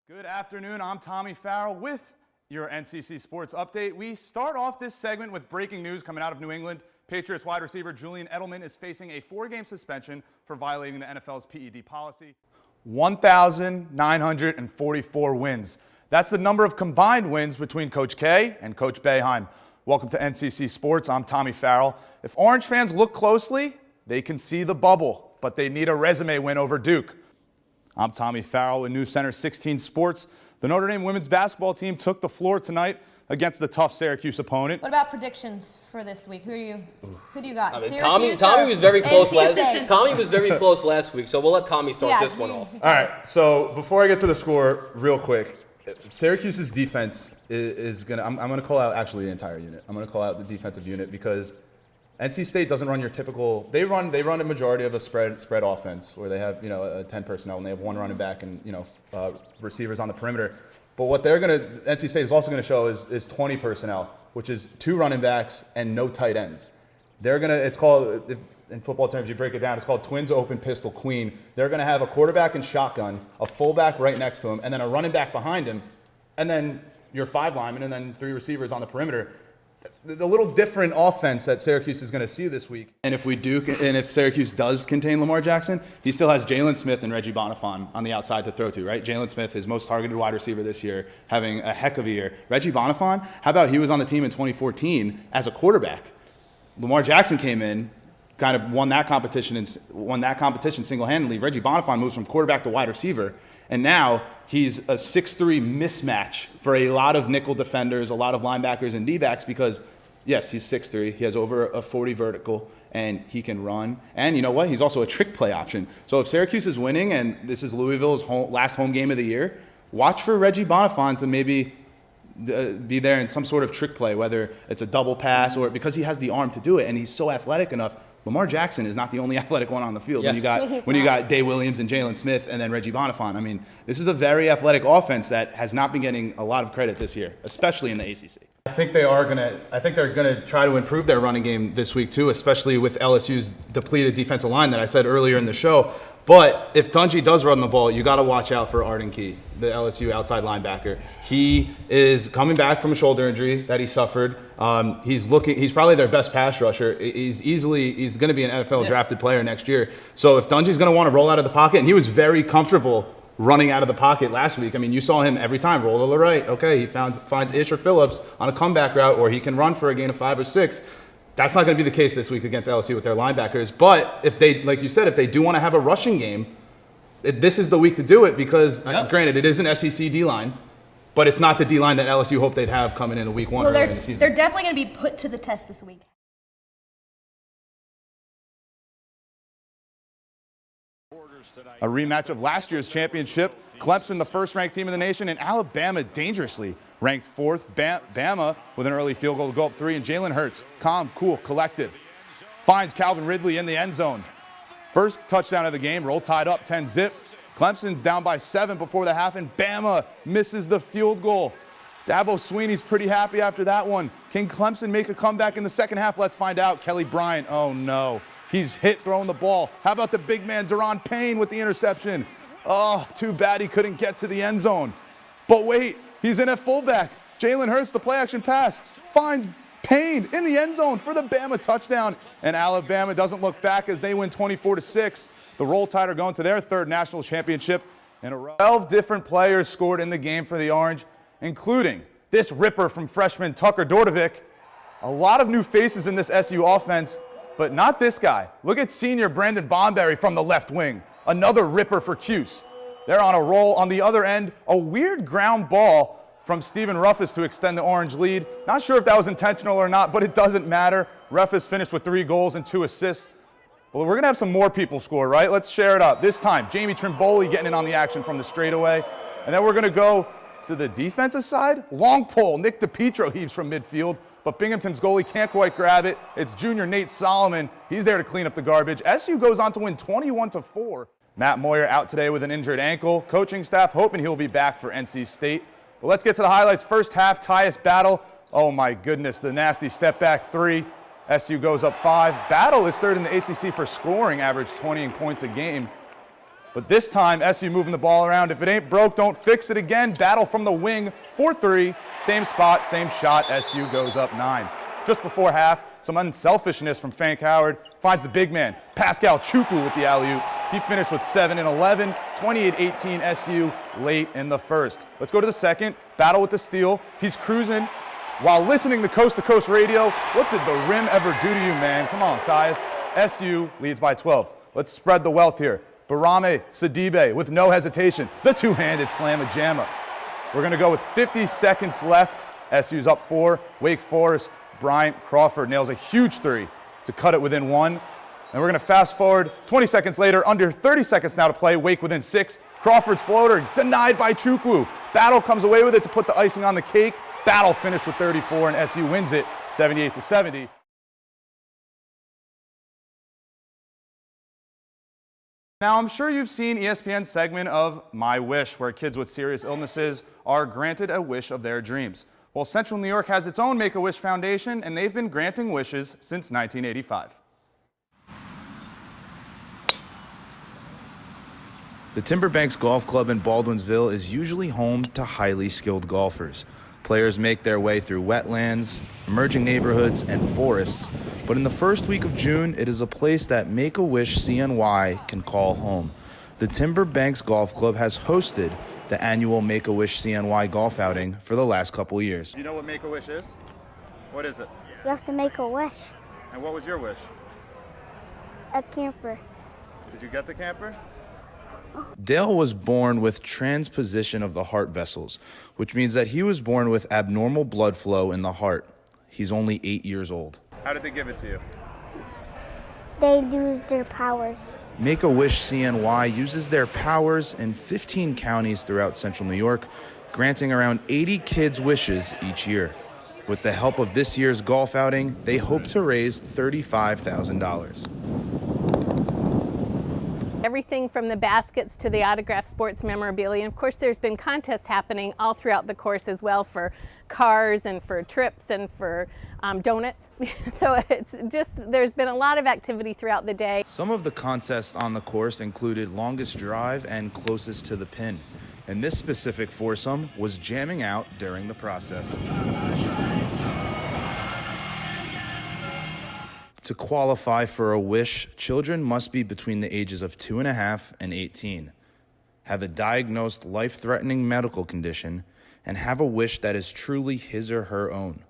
Good afternoon, I'm Tommy Farrell with your NCC Sports Update. We start off this segment with breaking news coming out of New England. Patriots wide receiver Julian Edelman is facing a 4-game suspension for violating the NFL's PED policy. 1,944 wins. That's the number of combined wins between Coach K and Coach Boeheim. Welcome to NCC Sports, I'm Tommy Farrell. If Orange fans look closely, they can see the bubble, but they need a resume win over Duke. I'm Tommy Farrell with News Center 16 Sports. The Notre Dame women's basketball team took the floor tonight against the tough Syracuse opponent. What about predictions for this week? Who do you got? I mean, Tommy was very close last week, so we'll let Tommy start this one off. All right, so before I get to the score, real quick, Syracuse's defense is gonna. I'm gonna call out actually the entire unit. I'm gonna call out the defensive unit because NC State doesn't run your typical. They run a majority of a spread offense where they have 10 personnel and they have one running back and receivers on the perimeter. But what NC State is also gonna show is 20 personnel, which is 2 running backs and no tight ends. It's called, in football terms, you break it down, it's called twins open pistol queen. They're gonna have a quarterback and shotgun, a fullback right next to him, and then a running back behind him, and then your 5 linemen, and then 3 receivers on the perimeter. The little different offense that Syracuse is going to see this week. And if Syracuse does contain Lamar Jackson, he still has Jalen Smith and Reggie Bonifant on the outside to throw to, right? Jalen Smith, his most targeted wide receiver this year, having a heck of a year. Reggie Bonifant, how about he was on the team in 2014 as a quarterback? Lamar Jackson came in, kind of won that competition single-handedly. Reggie Bonifant moves from quarterback to wide receiver, and now he's a 6'3" mismatch for a lot of nickel defenders, a lot of linebackers and D-backs because, yes, he's 6'3", he has over a 40 vertical, and he can run. And you know what? He's also a trick play option. So if Syracuse is winning, and this is Louisville's last home game of the year, watch for Reggie Bonifant to maybe be there in some sort of trick play, whether it's a double pass or because he has the arm to do it, and he's so athletic enough. Lamar Jackson is not the only athletic one on the field. Yeah. When you got Day Williams and Jalen Smith and then Reggie Bonifant. I mean, this is a very athletic offense that has not been getting a lot of credit this year, especially in the ACC. I think they're gonna try to improve their running game this week too, especially with LSU's depleted defensive line that I said earlier in the show. But if Dungy does run the ball, you got to watch out for Arden Key, the LSU outside linebacker. He is coming back from a shoulder injury that he suffered. He's probably their best pass rusher. He's going to be an NFL drafted player next year. So if Dungy's going to want to roll out of the pocket, and he was very comfortable running out of the pocket last week. I mean, you saw him every time roll to the right. Okay, he finds Ish or Phillips on a comeback route, or he can run for a gain of 5 or 6. That's not going to be the case this week against LSU with their linebackers. But if they, like you said, if they do want to have a rushing game, this is the week to do it because, granted, it is an SEC D-line, but it's not the D-line that LSU hoped they'd have coming into week 1 early in the season. They're definitely going to be put to the test this week. A rematch of last year's championship. Clemson, the first-ranked team in the nation, and Alabama dangerously ranked 4th. Bama with an early field goal to go up 3, and Jalen Hurts, calm, cool, collected, finds Calvin Ridley in the end zone. First touchdown of the game, roll tied up 10-zip. Clemson's down by 7 before the half, and Bama misses the field goal. Dabo Swinney's pretty happy after that one. Can Clemson make a comeback in the second half? Let's find out. Kelly Bryant, oh no. He's hit throwing the ball. How about the big man, Deron Payne, with the interception? Oh, too bad he couldn't get to the end zone. But wait, he's in at fullback. Jalen Hurts, the play-action pass, finds Payne in the end zone for the Bama touchdown. And Alabama doesn't look back as they win 24-6. The Roll Tide are going to their 3rd national championship in a row. 12 different players scored in the game for the Orange, including this ripper from freshman Tucker Dordevic. A lot of new faces in this SU offense, but not this guy. Look at senior Brandon Bomberry from the left wing. Another ripper for Cuse. They're on a roll. On the other end, a weird ground ball from Stephen Ruffus to extend the Orange lead. Not sure if that was intentional or not, but it doesn't matter. Ruffus finished with 3 goals and 2 assists. Well, we're going to have some more people score, right? Let's share it up. This time, Jamie Trimboli getting in on the action from the straightaway. And then we're going to go to the defensive side. Long pull. Nick DiPietro heaves from midfield, but Binghamton's goalie can't quite grab it. It's junior Nate Solomon. He's there to clean up the garbage. SU goes on to win 21-4. Matt Moyer out today with an injured ankle. Coaching staff hoping he'll be back for NC State. But let's get to the highlights. First half, Tyus Battle. Oh my goodness, the nasty step back 3. SU goes up 5. Battle is 3rd in the ACC for scoring, average 20 points a game. But this time, SU moving the ball around. If it ain't broke, don't fix it again. Battle from the wing, 4-3. Same spot, same shot. SU goes up 9. Just before half, some unselfishness from Frank Howard finds the big man, Pascal Chukwu, with the alley-oop. He finished with 7 and 11, 28-18 SU late in the first. Let's go to the second. Battle with the steal. He's cruising while listening to Coast Radio. What did the rim ever do to you, man? Come on, Tyus. SU leads by 12. Let's spread the wealth here. Barame Sidibe with no hesitation. The two-handed slam-a-jamma. We're going to go with 50 seconds left. SU's up 4. Wake Forest, Bryant Crawford nails a huge 3 to cut it within 1. And we're going to fast forward 20 seconds later, under 30 seconds now to play. Wake within 6. Crawford's floater denied by Chukwu. Battle comes away with it to put the icing on the cake. Battle finished with 34, and SU wins it 78-70. Now, I'm sure you've seen ESPN's segment of My Wish, where kids with serious illnesses are granted a wish of their dreams. Well, Central New York has its own Make-A-Wish Foundation, and they've been granting wishes since 1985. The Timberbanks Golf Club in Baldwinsville is usually home to highly skilled golfers. Players make their way through wetlands, emerging neighborhoods, and forests. But in the first week of June, it is a place that Make-A-Wish CNY can call home. The Timberbanks Golf Club has hosted the annual Make-A-Wish CNY golf outing for the last couple years. Do you know what Make-A-Wish is? What is it? You have to make a wish. And what was your wish? A camper. Did you get the camper? Dale was born with transposition of the heart vessels, which means that he was born with abnormal blood flow in the heart. He's only 8 years old. How did they give it to you? They use their powers. Make-A-Wish CNY uses their powers in 15 counties throughout Central New York, granting around 80 kids' wishes each year. With the help of this year's golf outing, they hope to raise $35,000. Everything from the baskets to the autographed sports memorabilia. And of course, there's been contests happening all throughout the course as well for cars and for trips and for donuts. So it's just, there's been a lot of activity throughout the day. Some of the contests on the course included longest drive and closest to the pin. And this specific foursome was jamming out during the process. To qualify for a wish, children must be between the ages of 2.5 and 18, have a diagnosed life-threatening medical condition, and have a wish that is truly his or her own.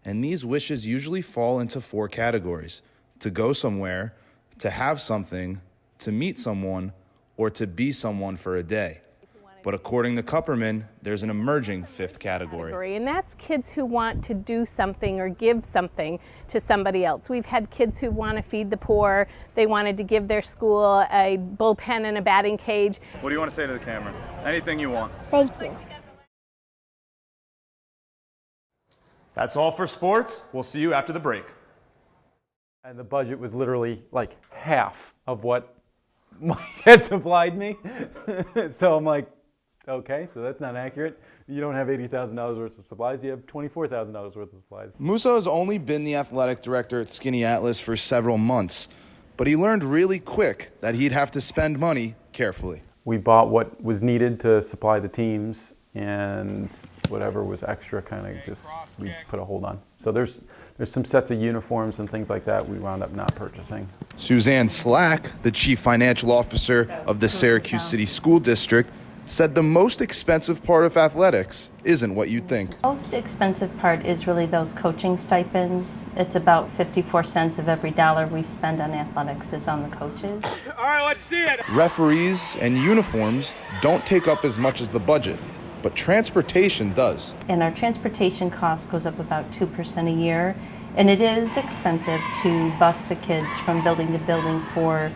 And these wishes usually fall into 4 categories: to go somewhere, to have something, to meet someone, or to be someone for a day. But according to Kupperman, there's an emerging 5th category. And that's kids who want to do something or give something to somebody else. We've had kids who want to feed the poor. They wanted to give their school a bullpen and a batting cage. What do you want to say to the camera? Anything you want. Thank you. That's all for sports. We'll see you after the break. And the budget was literally like half of what Mike had supplied me. So I'm like, okay, so that's not accurate. You don't have $80,000 worth of supplies, you have $24,000 worth of supplies. Musso has only been the athletic director at Skinny Atlas for several months, but he learned really quick that he'd have to spend money carefully. We bought what was needed to supply the teams, and whatever was extra kind of just, we put a hold on. So there's some sets of uniforms and things like that we wound up not purchasing. Suzanne Slack, the chief financial officer of the Syracuse City School District, said the most expensive part of athletics isn't what you'd think. The most expensive part is really those coaching stipends. It's about 54 cents of every dollar we spend on athletics is on the coaches. All right, let's see it. Referees and uniforms don't take up as much as the budget, but transportation does. And our transportation cost goes up about 2% a year. And it is expensive to bus the kids from building to building for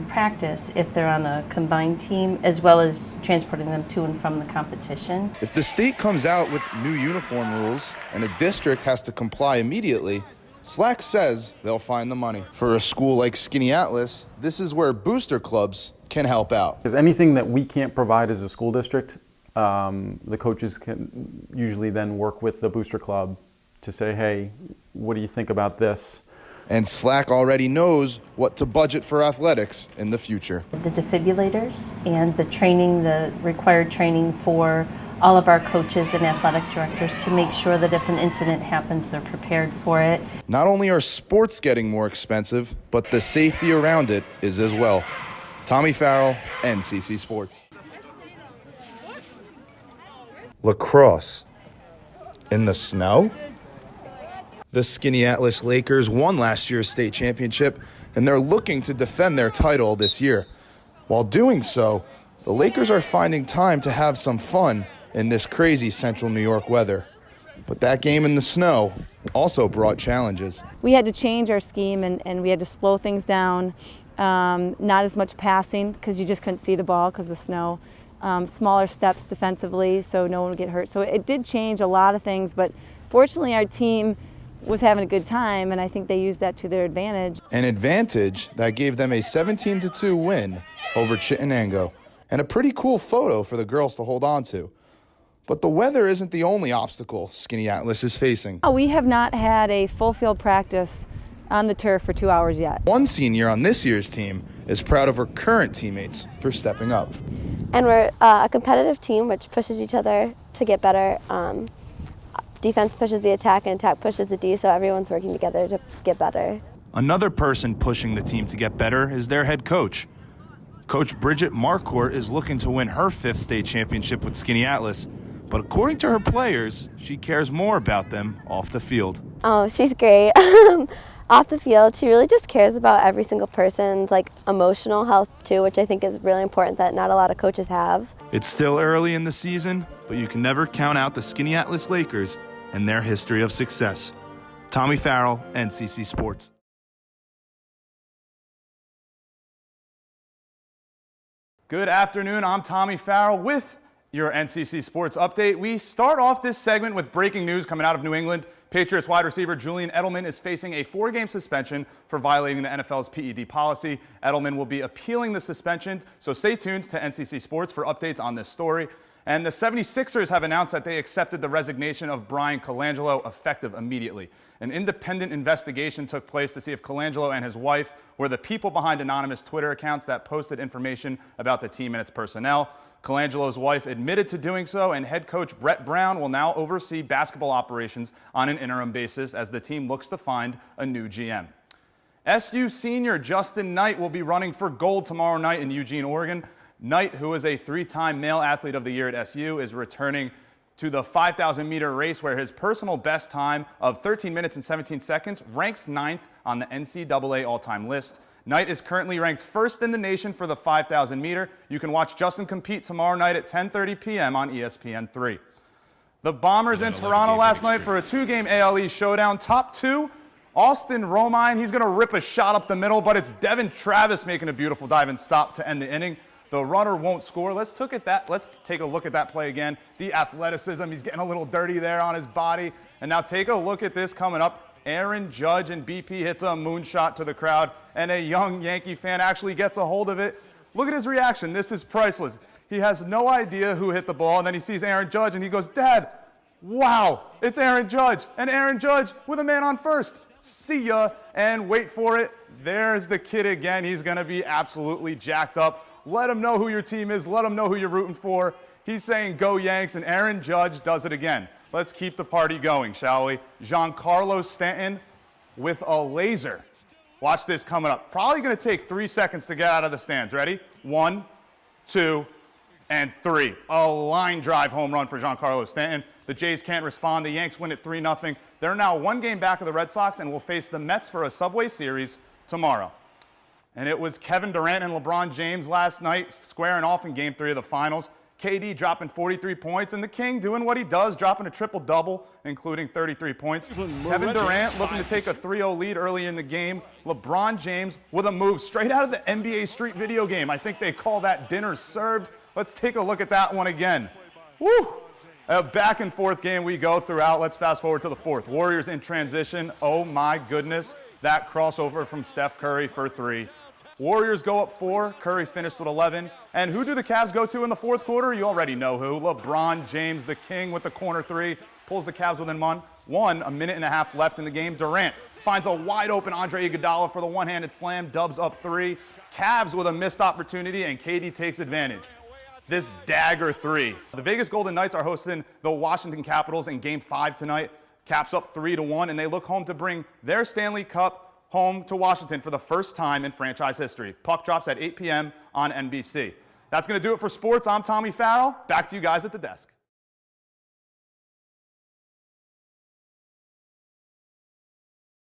practice if they're on a combined team, as well as transporting them to and from the competition. If the state comes out with new uniform rules and a district has to comply immediately, Slack says they'll find the money. For a school like Skinny Atlas, this is where booster clubs can help out. Because anything that we can't provide as a school district, the coaches can usually then work with the booster club to say, hey, what do you think about this? And Slack already knows what to budget for athletics in the future. The defibrillators and the training, the required training for all of our coaches and athletic directors to make sure that if an incident happens, they're prepared for it. Not only are sports getting more expensive, but the safety around it is as well. Tommy Farrell, NCC Sports. Lacrosse. In the snow? The Skinny Atlas Lakers won last year's state championship, and they're looking to defend their title this year. While doing so, the Lakers are finding time to have some fun in this crazy central New York weather. But that game in the snow also brought challenges. We had to change our scheme and we had to slow things down. Not as much passing because you just couldn't see the ball because of the snow. Smaller steps defensively so no one would get hurt. So it did change a lot of things, but fortunately our team was having a good time, and I think they used that to their advantage. An advantage that gave them a 17-2 win over Chittenango, and a pretty cool photo for the girls to hold on to. But the weather isn't the only obstacle Skinny Atlas is facing. We have not had a full field practice on the turf for 2 hours yet. One senior on this year's team is proud of her current teammates for stepping up. And we're a competitive team which pushes each other to get better. Defense pushes the attack and attack pushes the D, so everyone's working together to get better. Another person pushing the team to get better is their head coach. Coach Bridget Marcourt is looking to win her 5th state championship with Skinny Atlas, but according to her players, she cares more about them off the field. Oh, she's great. Off the field, she really just cares about every single person's emotional health too, which I think is really important that not a lot of coaches have. It's still early in the season, but you can never count out the Skinny Atlas Lakers and their history of success. Tommy Farrell, NCC Sports. Good afternoon, I'm Tommy Farrell with your NCC Sports Update. We start off this segment with breaking news coming out of New England. Patriots wide receiver Julian Edelman is facing a 4-game suspension for violating the NFL's PED policy. Edelman will be appealing the suspension, so stay tuned to NCC Sports for updates on this story. And the 76ers have announced that they accepted the resignation of Brian Colangelo effective immediately. An independent investigation took place to see if Colangelo and his wife were the people behind anonymous Twitter accounts that posted information about the team and its personnel. Colangelo's wife admitted to doing so, and head coach Brett Brown will now oversee basketball operations on an interim basis as the team looks to find a new GM. SU senior Justyn Knight will be running for gold tomorrow night in Eugene, Oregon. Knight, who is a 3-time Male Athlete of the Year at SU, is returning to the 5,000-meter race where his personal best time of 13 minutes and 17 seconds ranks 9th on the NCAA all-time list. Knight is currently ranked 1st in the nation for the 5,000 meter. You can watch Justyn compete tomorrow night at 10:30 p.m. on ESPN3. The Bombers in Toronto last night for a 2-game ALE showdown. Top 2, Austin Romine. He's going to rip a shot up the middle, but it's Devin Travis making a beautiful dive and stop to end the inning. The runner won't score. Let's take a look at that play again. The athleticism, he's getting a little dirty there on his body. And now take a look at this coming up. Aaron Judge and BP hits a moonshot to the crowd, and a young Yankee fan actually gets a hold of it. Look at his reaction. This is priceless. He has no idea who hit the ball, and then he sees Aaron Judge, and he goes, "Dad, wow, it's Aaron Judge." And Aaron Judge with a man on first. See ya, and wait for it. There's the kid again. He's going to be absolutely jacked up. Let him know who your team is. Let him know who you're rooting for. He's saying go Yanks, and Aaron Judge does it again. Let's keep the party going, shall we? Giancarlo Stanton with a laser. Watch this coming up. Probably going to take 3 seconds to get out of the stands. Ready? 1, 2, and 3. A line drive home run for Giancarlo Stanton. The Jays can't respond. The Yanks win it 3-0. They're now 1 game back of the Red Sox and will face the Mets for a Subway Series tomorrow. And it was Kevin Durant and LeBron James last night squaring off in Game 3 of the Finals. KD dropping 43 points, and the King doing what he does, dropping a triple-double, including 33 points. Kevin Durant looking to take a 3-0 lead early in the game. LeBron James with a move straight out of the NBA Street video game. I think they call that dinner served. Let's take a look at that one again. Woo! A back-and-forth game we go throughout. Let's fast forward to the 4th. Warriors in transition. Oh, my goodness. That crossover from Steph Curry for 3. Warriors go up 4. Curry finished with 11. And who do the Cavs go to in the 4th quarter? You already know who. LeBron James, the King, with the corner 3. Pulls the Cavs within 1. 1 minute and a half left in the game. Durant, finds a wide open Andre Iguodala for the one-handed slam, Dubs up 3. Cavs with a missed opportunity, and KD takes advantage. This dagger 3. The Vegas Golden Knights are hosting the Washington Capitals in Game 5 tonight. Caps up 3-1, and they look home to bring their Stanley Cup home to Washington for the first time in franchise history. Puck drops at 8 p.m. on NBC. That's going to do it for sports. I'm Tommy Farrell. Back to you guys at the desk.